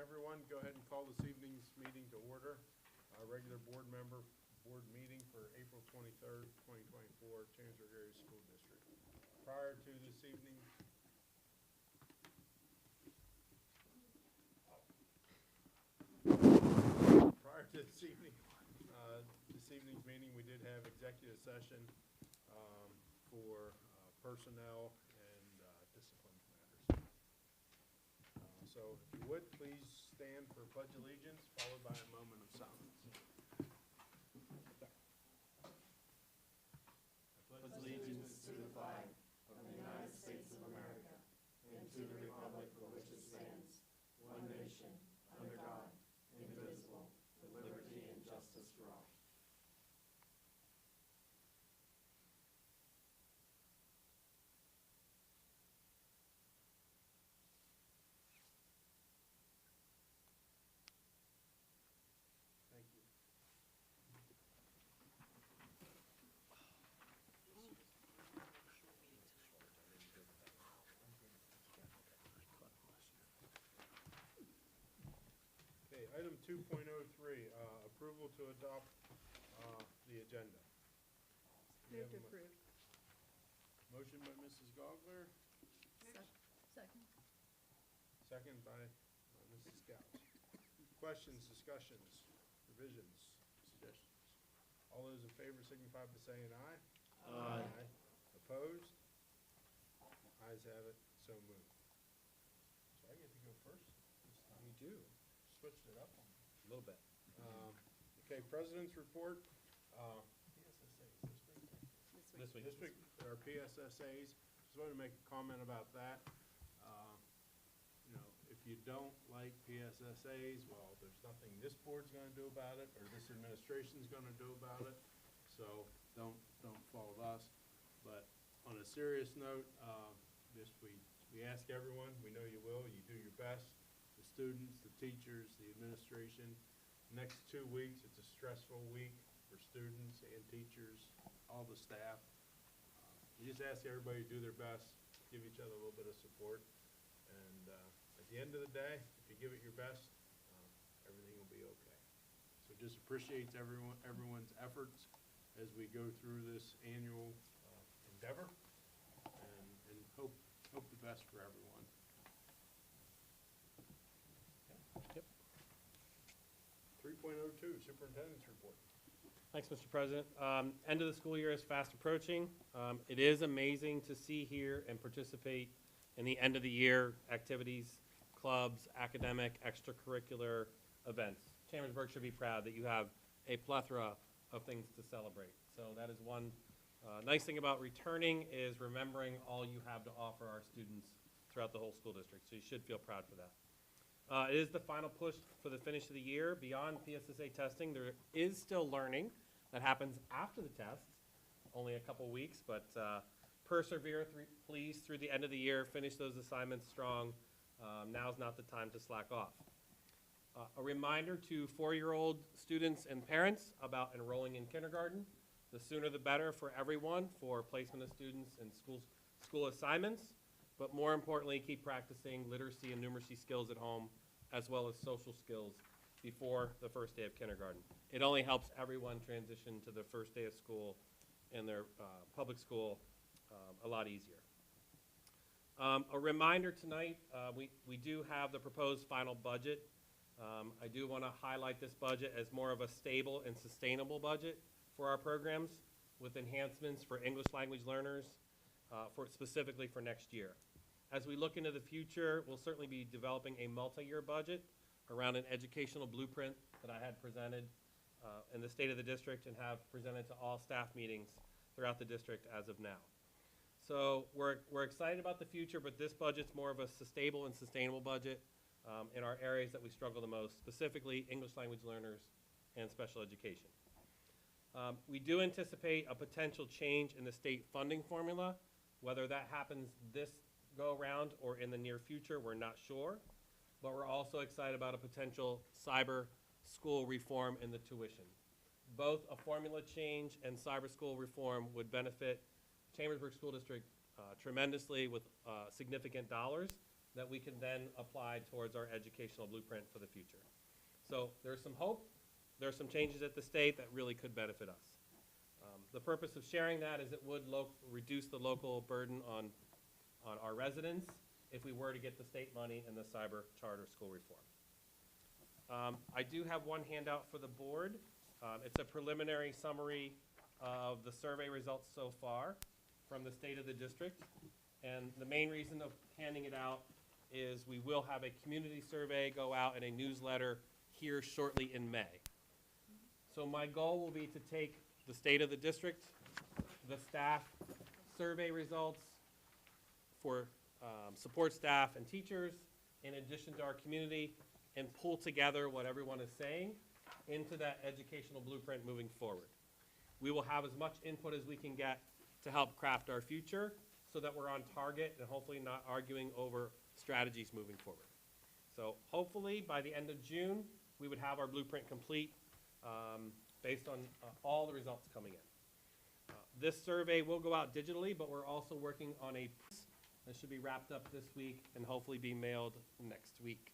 everyone. Go ahead and call this evening's meeting to order. Regular board meeting for April 23rd, 2024, Chambersburg Area School District. Prior to this evening, this evening's meeting, we did have executive session for personnel and discipline matters. So if you would, please stand for Pledge Allegiance, followed by a moment of silence. I pledge allegiance to the flag of the United States of America and to the republic for which it stands, one nation, under God, indivisible, with liberty and justice for all. Thank you. Okay, item 2.03, approval to adopt the agenda. Move to approve. Motion by Mrs. Gogler, Second. second by Mrs. Gauss. Questions, discussions, revisions, suggestions? All those in favor signify by saying aye. Aye. Opposed? Ayes have it, so moved. So I get to go first this time. You do, Switched it up on me. a little bit. Okay, President's Report, PSSAs This week. This week, our PSSAs, just wanted to make a comment about that. You know, if you don't like PSSAs, well, there's nothing this board's gonna do about it, or this administration's gonna do about it, so don't fault us. But on a serious note, just we ask everyone, we know you will, you do your best, the students, the teachers, the administration. Next 2 weeks, it's a stressful week for students and teachers, all the staff. We just ask everybody to do their best, give each other a little bit of support. And at the end of the day, if you give it your best, everything will be okay. So just appreciates everyone's efforts as we go through this annual endeavor, and hope the best for everyone. Yep. 3.02, Superintendent's Report. Thanks, Mr. President. End of the school year is fast approaching. It is amazing to see here and participate in the end of the year activities, clubs, academic, extracurricular events. Chambersburg should be proud that you have a plethora of things to celebrate. So that is one nice thing about returning, is remembering all you have to offer our students throughout the whole school district. So you should feel proud for that. It is the final push for the finish of the year. Beyond PSSA testing, there is still learning that happens after the tests, only a couple weeks, but persevere, please, through the end of the year, finish those assignments strong. Now's not the time to slack off. A reminder to 4-year-old students and parents about enrolling in kindergarten. The sooner the better for everyone, for placement of students in school assignments, but more importantly, keep practicing literacy and numeracy skills at home, as well as social skills before the first day of kindergarten. It only helps everyone transition to the first day of school in their public school a lot easier. A reminder tonight, we do have the proposed final budget. I do want to highlight this budget as more of a stable and sustainable budget for our programs, with enhancements for English language learners, specifically for next year. As we look into the future, we'll certainly be developing a multi-year budget around an educational blueprint that I had presented in the state of the district and have presented to all staff meetings throughout the district as of now. So we're excited about the future, but this budget's more of a stable and sustainable budget in our areas that we struggle the most, specifically English language learners and special education. We do anticipate a potential change in the state funding formula. Whether that happens this go around or in the near future, we're not sure. But we're also excited about a potential cyber school reform in the tuition. Both a formula change and cyber school reform would benefit Chambersburg School District tremendously with significant dollars, that we can then apply towards our educational blueprint for the future. So there's some hope. There's some changes at the state that really could benefit us. The purpose of sharing that is it would reduce the local burden on our residents if we were to get the state money in the cyber charter school reform. I do have one handout for the board. It's a preliminary summary of the survey results so far from the state of the district. And the main reason of handing it out is we will have a community survey go out in a newsletter here shortly in May. So my goal will be to take the state of the district, the staff survey results for support staff and teachers, in addition to our community, and pull together what everyone is saying into that educational blueprint moving forward. We will have as much input as we can get to help craft our future so that we're on target and hopefully not arguing over strategies moving forward. So hopefully by the end of June, we would have our blueprint complete based on all the results coming in. This survey will go out digitally, but we're also working on that should be wrapped up this week and hopefully be mailed next week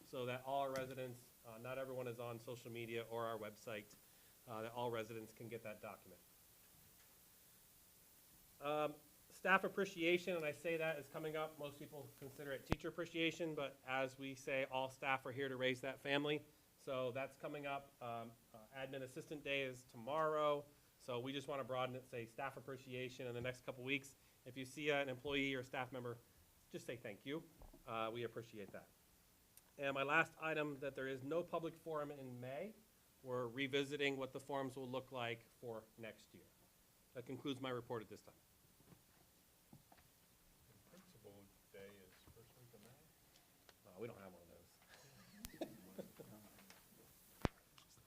so that all our residents, not everyone is on social media or our website, that all residents can get that document. Staff appreciation, and I say that is coming up. Most people consider it teacher appreciation, but as we say, all staff are here to raise that family. So that's coming up. Admin Assistant Day is tomorrow. So we just want to broaden it, say staff appreciation in the next couple weeks. If you see an employee or staff member, just say thank you. We appreciate that. And my last item, that there is no public forum in May. We're revisiting what the forums will look like for next year. That concludes my report at this time. Principal Day is first week of May. We don't have one of those.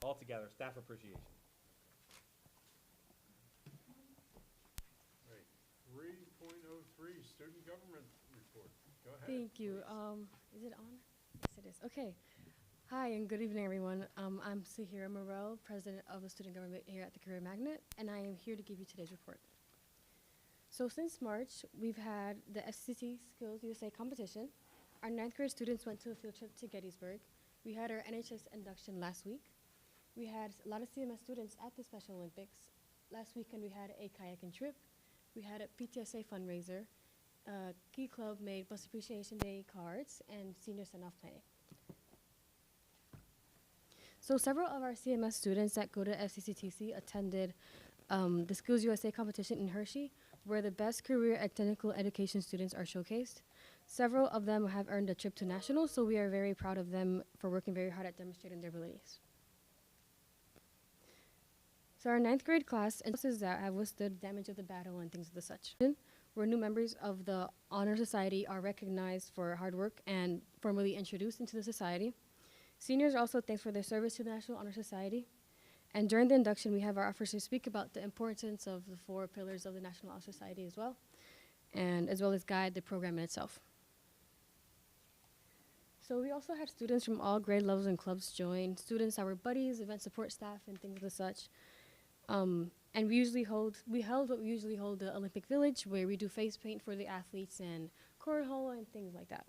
All together, staff appreciation. Right. 3.03, student government report. Go ahead. Thank you. please. Is it on? Yes, it is. Okay. Hi, and good evening, everyone. I'm Sahira Morel, president of the student government here at the Career Magnet, and I am here to give you today's report. So since March, we've had the FCC Skills USA competition. Our 9th grade students went to a field trip to Gettysburg. We had our NHS induction last week. We had a lot of CMS students at the Special Olympics. Last weekend, we had a kayaking trip. We had a PTSA fundraiser. Key Club made Bus Appreciation Day cards and senior send-off planning. So several of our CMS students that go to FCCTC attended the Skills USA competition in Hershey, where the best career and technical education students are showcased. Several of them have earned a trip to nationals, so we are very proud of them for working very hard at demonstrating their abilities. So our 9th grade class and classes that have withstood damage of the battle and things of the such, where new members of the Honor Society are recognized for hard work and formally introduced into the society. Seniors are also thanked for their service to the National Honor Society. And during the induction, we have our officers speak about the importance of the 4 pillars of the National Honor Society as well, and as well as guide the program in itself. So we also had students from all grade levels and clubs join, students that were buddies, event support staff, and things of the such. And we held what we usually hold, the Olympic Village, where we do face paint for the athletes and cornhole and things like that.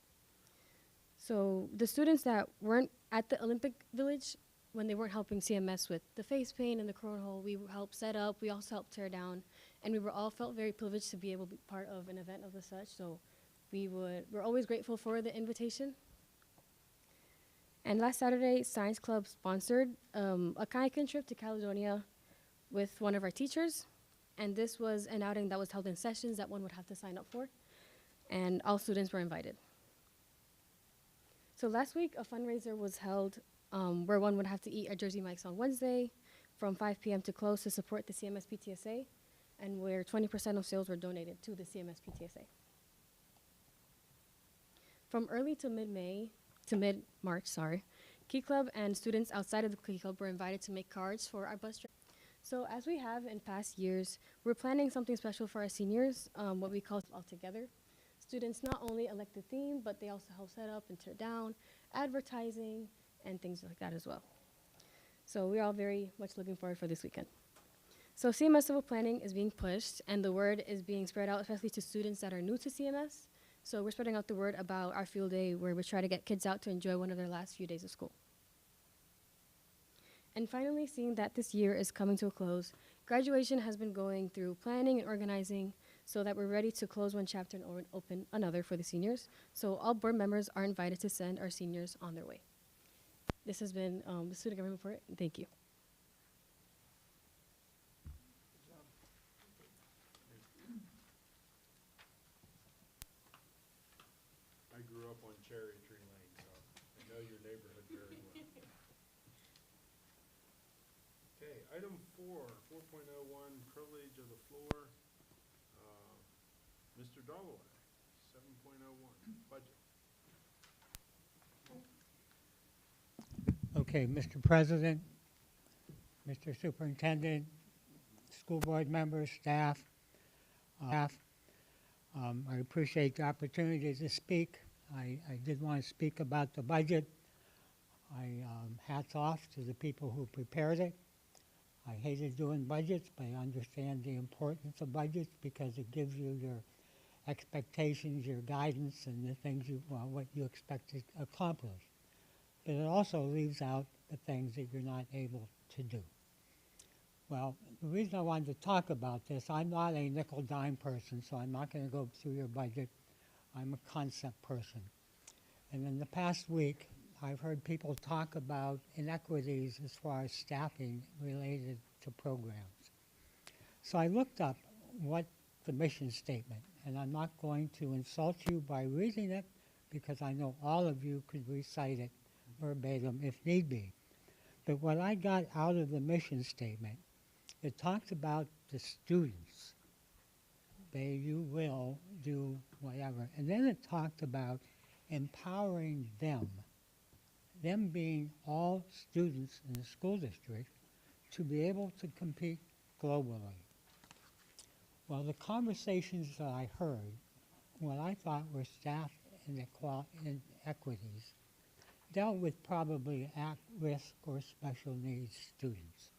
So the students that weren't at the Olympic Village, when they weren't helping CMS with the face paint and the cornhole, we helped set up, we also helped tear down, and we were all felt very privileged to be able to be part of an event of the such. So we're always grateful for the invitation. And last Saturday, Science Club sponsored a kayaking trip to Caledonia with one of our teachers, and this was an outing that was held in sessions that one would have to sign up for, and all students were invited. So last week, a fundraiser was held where one would have to eat at Jersey Mike's on Wednesday from 5 p.m. to close to support the CMS PTSA, and where 20% of sales were donated to the CMS PTSA. From early to mid-March, Key Club and students outside of the Key Club were invited to make cards for our bus drive. So as we have in past years, we're planning something special for our seniors, what we call All Together. Students not only elect the theme, but they also help set up and tear down, advertising, and things like that as well. So we're all very much looking forward for this weekend. So CMS civil planning is being pushed, and the word is being spread out, especially to students that are new to CMS, So we're spreading out the word about our field day where we try to get kids out to enjoy one of their last few days of school. And finally, seeing that this year is coming to a close, graduation has been going through planning and organizing so that we're ready to close one chapter and open another for the seniors. So all board members are invited to send our seniors on their way. This has been the student government report. Thank you. I grew up on Cherry Tree Lane, so I know your neighborhood very well. Okay, item 4.01, privilege of the floor. Mr. Dalloway, 7.01, budget. Okay, Mr. President, Mr. Superintendent, school board members, staff, I appreciate the opportunity to speak. I did want to speak about the budget. Hats off to the people who prepared it. I hated doing budgets, but I understand the importance of budgets because it gives you your expectations, your guidance, and the things what you expect to accomplish. But it also leaves out the things that you're not able to do. Well, the reason I wanted to talk about this, I'm not a nickel-dime person, so I'm not going to go through your budget. I'm a concept person. And in the past week, I've heard people talk about inequities as far as staffing related to programs. So I looked up what the mission statement, and I'm not going to insult you by reading it because I know all of you could recite it verbatim if need be. But what I got out of the mission statement, it talks about the students. You will do whatever. And then it talked about empowering them being all students in the school district, to be able to compete globally. Well, the conversations that I heard, what I thought were staff inequities, dealt with probably at-risk or special needs students.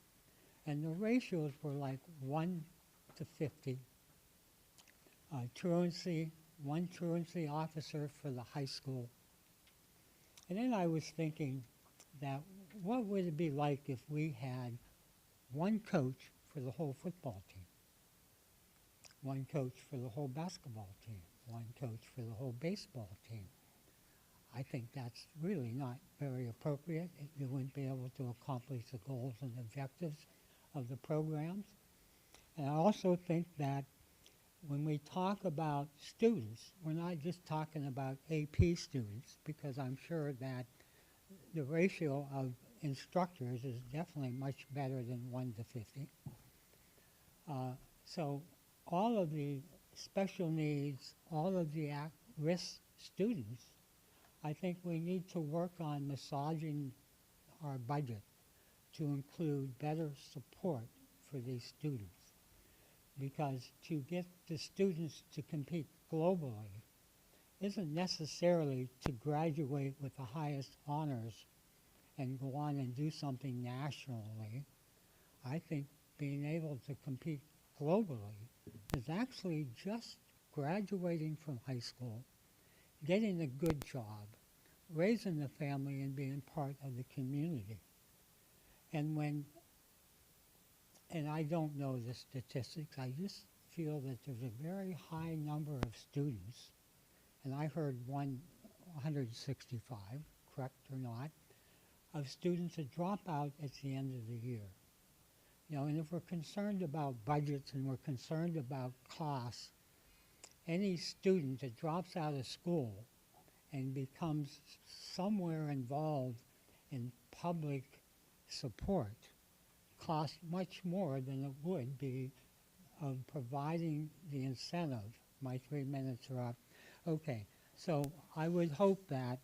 And the ratios were like 1 to 50. One truancy officer for the high school. And then I was thinking that what would it be like if we had one coach for the whole football team, one coach for the whole basketball team, one coach for the whole baseball team? I think that's really not very appropriate. You wouldn't be able to accomplish the goals and objectives of the programs. And I also think that when we talk about students, we're not just talking about AP students, because I'm sure that the ratio of instructors is definitely much better than 1 to 50. So all of the special needs, all of the at-risk students, I think we need to work on massaging our budget to include better support for these students. Because to get the students to compete globally isn't necessarily to graduate with the highest honors and go on and do something nationally. I think being able to compete globally is actually just graduating from high school, getting a good job, raising the family, and being part of the community. And I don't know the statistics, I just feel that there's a very high number of students, and I heard 165, correct or not, of students that drop out at the end of the year. You know, and if we're concerned about budgets and we're concerned about costs, any student that drops out of school and becomes somewhere involved in public support costs much more than it would be of providing the incentive. My 3 minutes are up. Okay, so I would hope that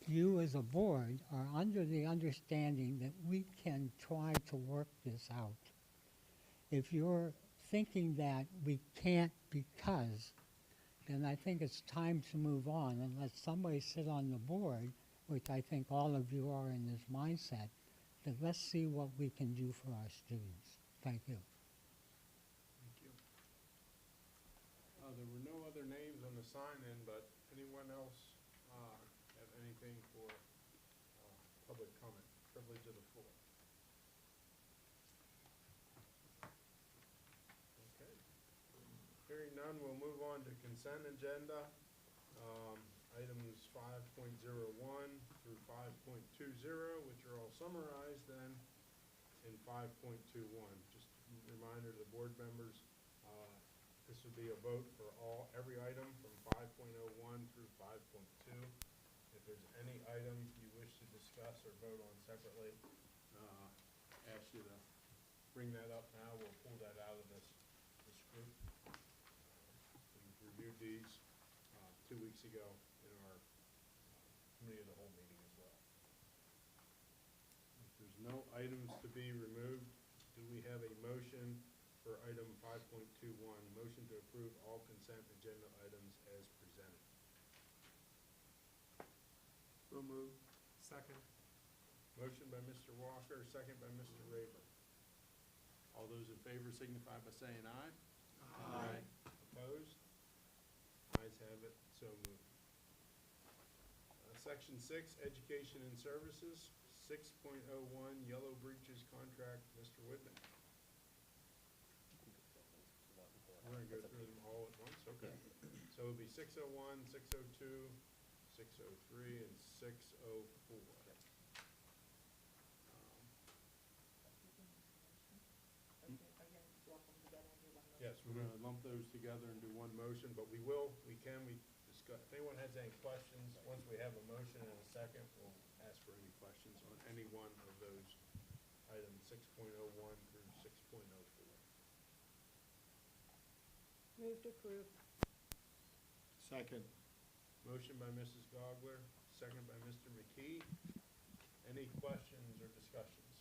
you as a board are under the understanding that we can try to work this out. If you're thinking that we can't because, then I think it's time to move on and let somebody sit on the board, which I think all of you are in this mindset, that let's see what we can do for our students. Thank you. Thank you. There were no other names on the sign-in, but anyone else have anything for public comment? Privilege of the floor. Okay. Hearing none, we'll move on to consent agenda. Items 5.01 through 5.20, which are all summarized then in 5.21. Just a reminder to the board members, this would be a vote for every item from 5.01 through 5.2. If there's any item you wish to discuss or vote on separately, ask you to bring that up now. We'll pull that out of this group. We've reviewed these 2 weeks ago in our committee of the whole meeting as well. If there's no items to be removed, do we have a motion for item 5.21, motion to approve all consent agenda items as presented? So moved. Second. Motion by Mr. Walker, second by Mr. Rayburn. All those in favor signify by saying aye. Aye. Opposed? Ayes have it, so moved. Section 6, Education and Services, 6.01, Yellow Breaches Contract, Mr. Whitman. We're going to go through them all at once, okay. So it'll be 601, 602, 603, and 604. Yes, we're going to lump those together and do one motion, but we discuss, if anyone has any questions, once we have a motion and a second, we'll ask for any questions on any one of those items, 6.01 through 6.04. Move to approve. Second. Motion by Mrs. Gogler, second by Mr. McKee. Any questions or discussions?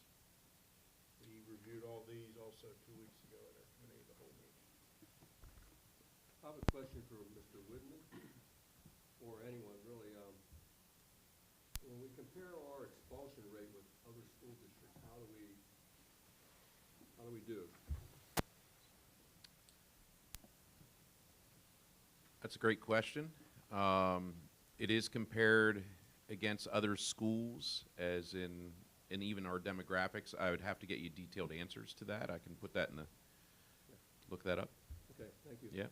We reviewed all these also 2 weeks ago at our committee of the whole meeting. I have a question for Mr. Whitman, or anyone really. When we compare our expulsion rate with other school districts, how do we do? That's a great question. It is compared against other schools, as in even our demographics. I would have to get you detailed answers to that. I can put that in the, look that up. Okay, thank you. Yeah.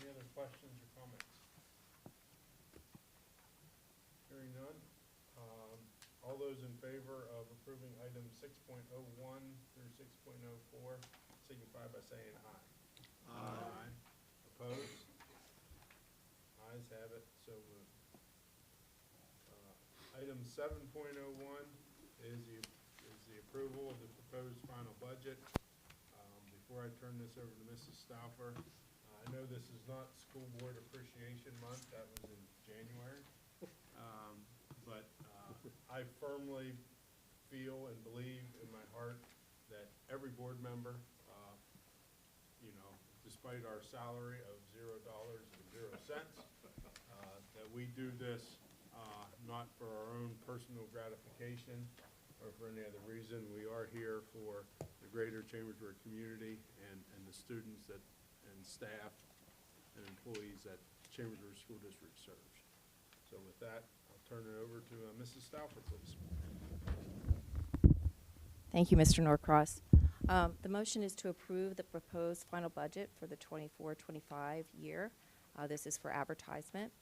Any other questions or comments? Hearing none. All those in favor of approving items 6.01 through 6.04 signify by saying aye. Aye. Opposed? Ayes have it, so moved. Item 7.01 is the approval of the proposed final budget. Before I turn this over to Mrs. Stauffer, I know this is not School Board Appreciation Month, that was in January. But I firmly feel and believe in my heart that every board member, despite our salary of $0.00, that we do this not for our own personal gratification or for any other reason. We are here for the greater Chambersburg community and the students and staff and employees that Chambersburg School District serves. So with that, I'll turn it over to Mrs. Stauffer, please. Thank you, Mr. Norcross. The motion is to approve the proposed final budget for the 24-25 year. This is for advertisement.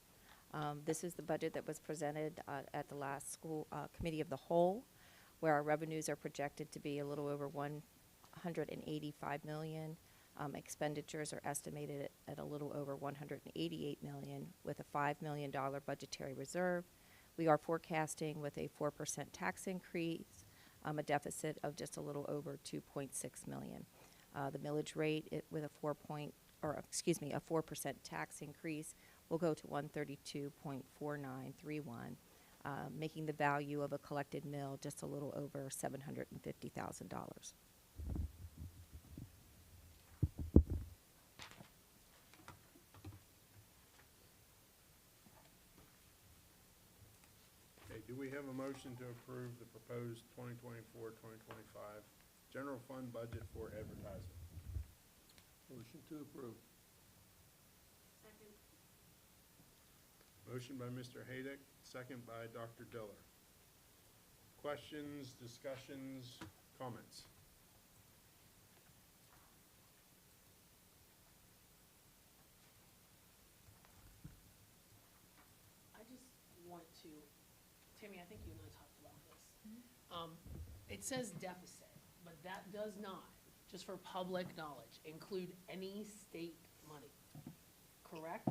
This is the budget that was presented at the last school committee of the whole, where our revenues are projected to be a little over $185 million. Expenditures are estimated at a little over $188 million, with a $5 million budgetary reserve. We are forecasting with a 4% tax increase, a deficit of just a little over $2.6 million. The millage rate with a 4% tax increase will go to 132.4931, making the value of a collected mill just a little over $750,000. Okay, do we have a motion to approve the proposed 2024-2025 general fund budget for advertising? Motion to approve. Motion by Mr. Haydick, second by Dr. Diller. Questions, discussions, comments? I just want to, Tammy, I think you and I talked about this. It says deficit, but that does not, just for public knowledge, include any state money, correct?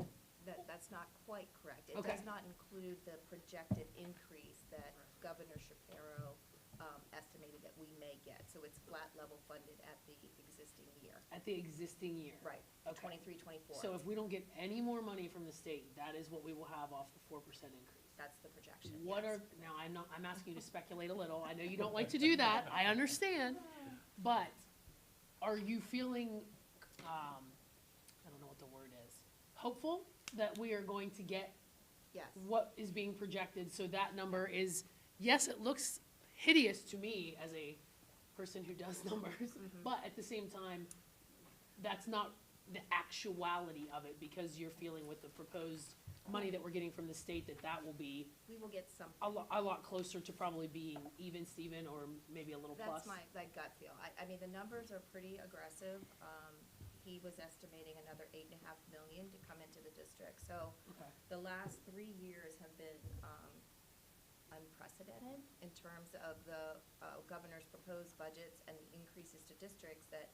That's not quite correct. It Okay. does not include the projected increase that Governor Shapiro estimated that we may get. So it's flat level funded at the existing year. At the existing year. Right, Okay. 23, 24. So if we don't get any more money from the state, that is what we will have off the 4% increase. That's the projection, What yes. are, now, I'm asking you to speculate a little, I know you don't like to do that, I understand, but are you feeling, I don't know what the word is, hopeful that we are going to get Yes. what is being projected, so that number is, yes, it looks hideous to me as a person who does numbers, but at the same time, that's not the actuality of it, because you're feeling with the proposed money that we're getting from the state, that will be We will get some. a lot closer to probably being even, Steven, or maybe a little plus. That's my gut feel. I mean, the numbers are pretty aggressive. He was estimating another 8.5 million to come into the district. So Okay. the last 3 years have been unprecedented in terms of the governor's proposed budgets and the increases to districts that,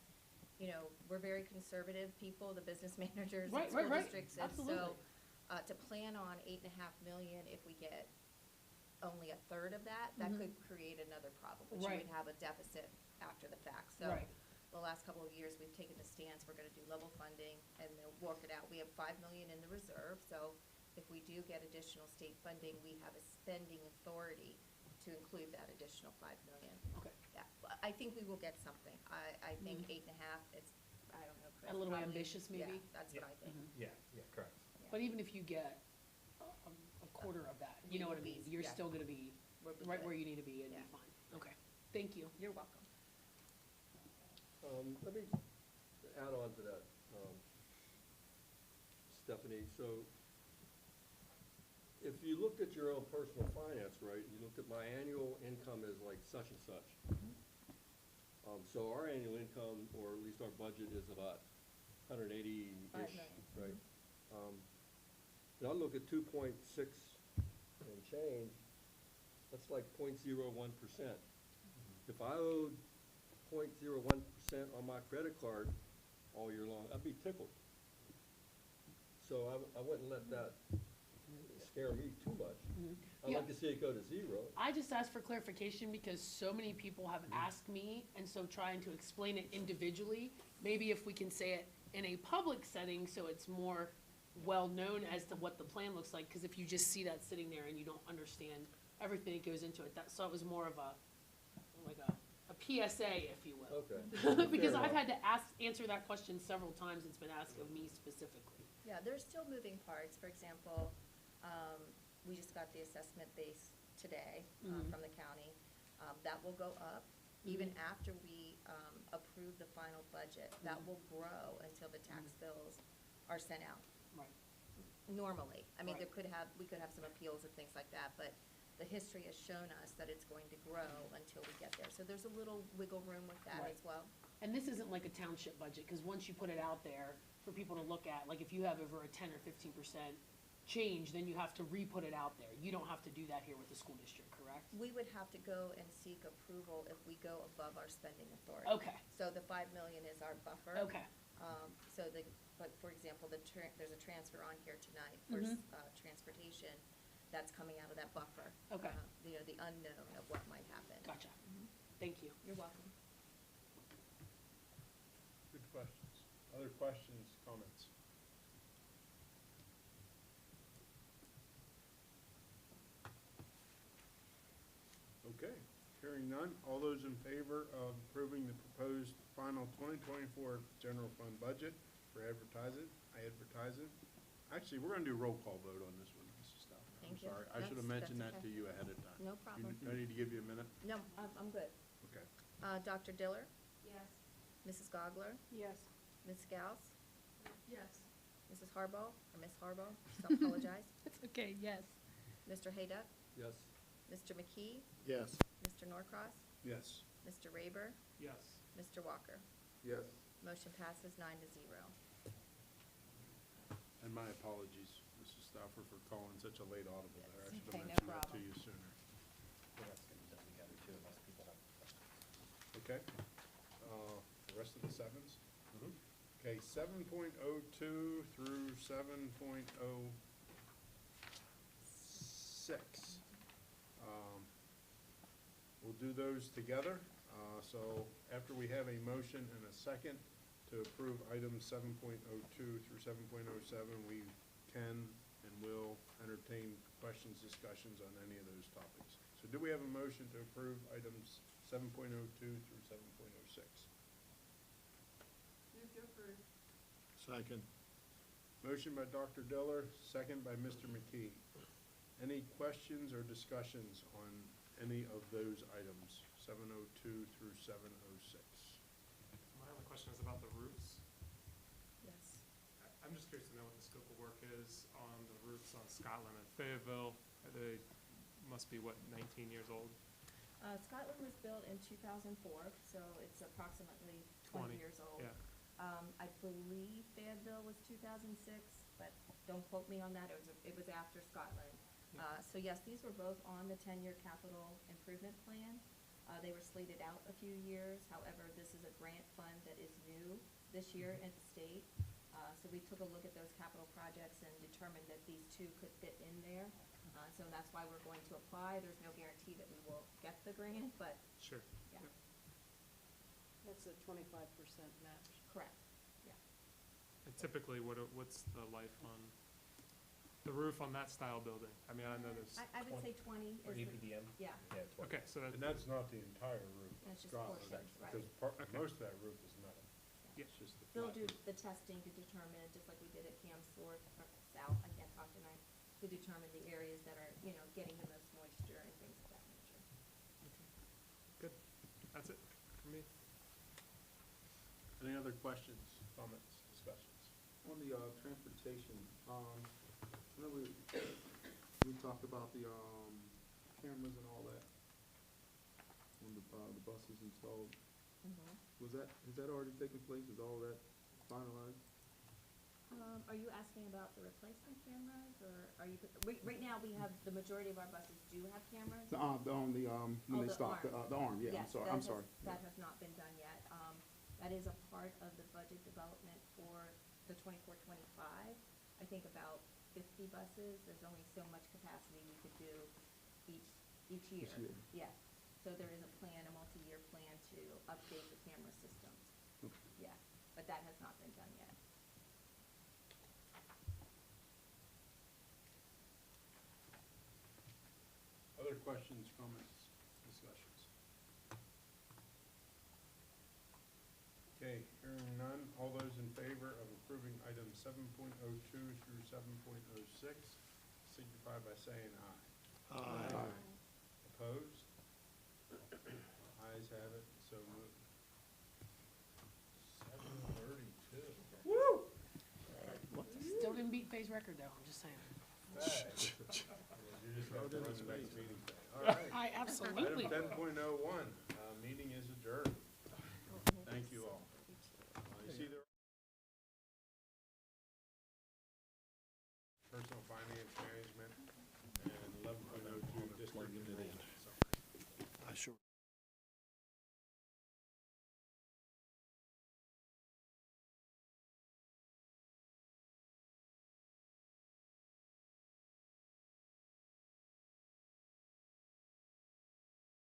you know, we're very conservative people, the business managers Right, at school right, right. districts. Absolutely. And so to plan on 8.5 million, if we get only a third of that, that could create another problem, which you Right. would have a deficit after the fact. So Right. the last couple of years, we've taken the stance, we're gonna do level funding, and they'll work it out. We have 5 million in the reserve, so if we do get additional state funding, we have a spending authority to include that additional 5 million. Okay. Yeah, but I think we will get something. I think 8.5, it's, I don't know, Chris. A little probably- ambitious, maybe? Yeah, that's what I think. Yeah, correct. But even if you get a quarter of that, you know what I mean, you're Yeah. still gonna be We'll be right good. where you need to be and be Yeah. fine. Okay, thank you. You're welcome. Let me add on to that, Stephanie. So if you looked at your own personal finance, right, you looked at my annual income is like such and such. So our annual income, or at least our budget, is about 180-ish, 5 million. right? Now I look at 2.6 and change, that's like 0.01%. If I owed 0.01% on my credit card all year long, I'd be tickled. So I wouldn't let that scare me too much. I'd Yeah. like to see it go to 0. I just asked for clarification because so many people have asked me, and so trying to explain it individually, maybe if we can say it in a public setting, so it's more well-known as to what the plan looks like, because if you just see that sitting there and you don't understand everything that goes into it, so it was more of a PSA, if you will. Okay. Because Fair I've enough. had to answer that question several times, it's been asked of me specifically. Yeah, there's still moving parts. For example, we just got the assessment base today from the county. That will go up. Even after we approve the final budget, that will grow until the tax bills are sent out. Right. Normally. I mean, Right. we could have some appeals and things like that, but the history has shown us that it's going to grow until we get there. So there's a little wiggle room with that Right. as well. And this isn't like a township budget, because once you put it out there for people to look at, like if you have over a 10 or 15% change, then you have to re-put it out there. You don't have to do that here with the school district, correct? We would have to go and seek approval if we go above our spending authority. Okay, So the 5 million is our buffer. okay, But for example, there's a transfer on here tonight for transportation that's coming out of that buffer. Okay. You know, the unknown of what might happen. gotcha. Thank you. You're welcome. Good questions. Other questions, comments? Okay, hearing none. All those in favor of approving the proposed final 2024 general fund budget for advertising? Actually, we're gonna do a roll call vote on this one, Mrs. Stauffer. Thank you. I'm sorry. I should have mentioned That's that to okay. you ahead of time. No problem. I need to give you a minute? No, I'm good. Okay. Dr. Diller? Yes. Mrs. Gogler? Yes. Ms. Gauss, Yes. Mrs. Harbaugh, or Ms. Harbaugh, so apologize, It's okay, yes. Mr. Hayduck, Yes. Mr. McKee, Yes. Mr. Norcross, Yes. Mr. Raber, Yes. Mr. Walker. Yes. Motion passes 9-0. And my apologies, Mrs. Stauffer, for calling such a late audible there. I That's should okay, have no mentioned that to problem. you sooner. That's gonna be done together too, unless people have questions. Okay? The rest of the sevens? Mhm. Okay, 7.02 through 7.06. We'll do those together. So after we have a motion and a second to approve items 7.02 through 7.07, we can and will entertain questions, discussions on any of those topics. So do we have a motion to approve items 7.02 through 7.06? Second. Motion by Dr. Diller, second by Mr. McKee. Any questions or discussions on any of those items, 7.02 through 7.06? My only question is about the roofs. Yes. I'm just curious to know what the scope of work is on the roofs on Scotland and Fayetteville. They must be, what, 19 years old? Scotland was built in 2004, so it's approximately 20 years old. Yeah. I believe Fayetteville was 2006, but don't quote me on that. It was after Scotland. Yeah. So yes, these were both on the 10-year capital improvement plan. They were slated out a few years. However, this is a grant fund that is new this year at the state. So we took a look at those capital projects and determined that these two could fit in there. So that's why we're going to apply. There's no guarantee that we will get the grant, but Sure. yeah, That's a 25% match. correct. Yeah. And typically, what's the life on the roof on that style building? I mean, I know there's, I would say 20 Or is the, EPDM? yeah, Yeah, 20. okay, so And that's, that's not the entire roof of That's just Scotland. portions, right. Because Okay. most of that roof is metal. Yeah. It's just the they'll flat do roof. the testing to determine, just like we did at Cam's North, or South, I can't talk tonight, to determine the areas that are, getting the most moisture and things of that nature. good. That's it for me. Any other questions, comments, discussions? On the transportation, remember we talked about the cameras and all that when the buses installed. Has that already taken place? Is all that finalized? Are you asking about the replacement cameras, or are you, right now, we have, the majority of our buses do have cameras. When Oh, they the stop, arm. the arm, yeah, Yes, I'm sorry. That has not been done yet. That is a part of the budget development for the 24-25. I think about 50 buses, there's only so much capacity we could do each year. Each year. Yeah, so there is a plan, a multi-year plan to update the camera systems. Yeah, but that has not been done yet. Other questions, comments, discussions? Okay, hearing none, all those in favor of approving items 7.02 through 7.06 signify by saying aye. Aye. Opposed? Ayes have it, so moved. 7:32. Still didn't beat Faye's record, though, I'm just saying. Hey. You just have to run the next meeting. All right. I absolutely. Item 10.01, meeting is adjourned.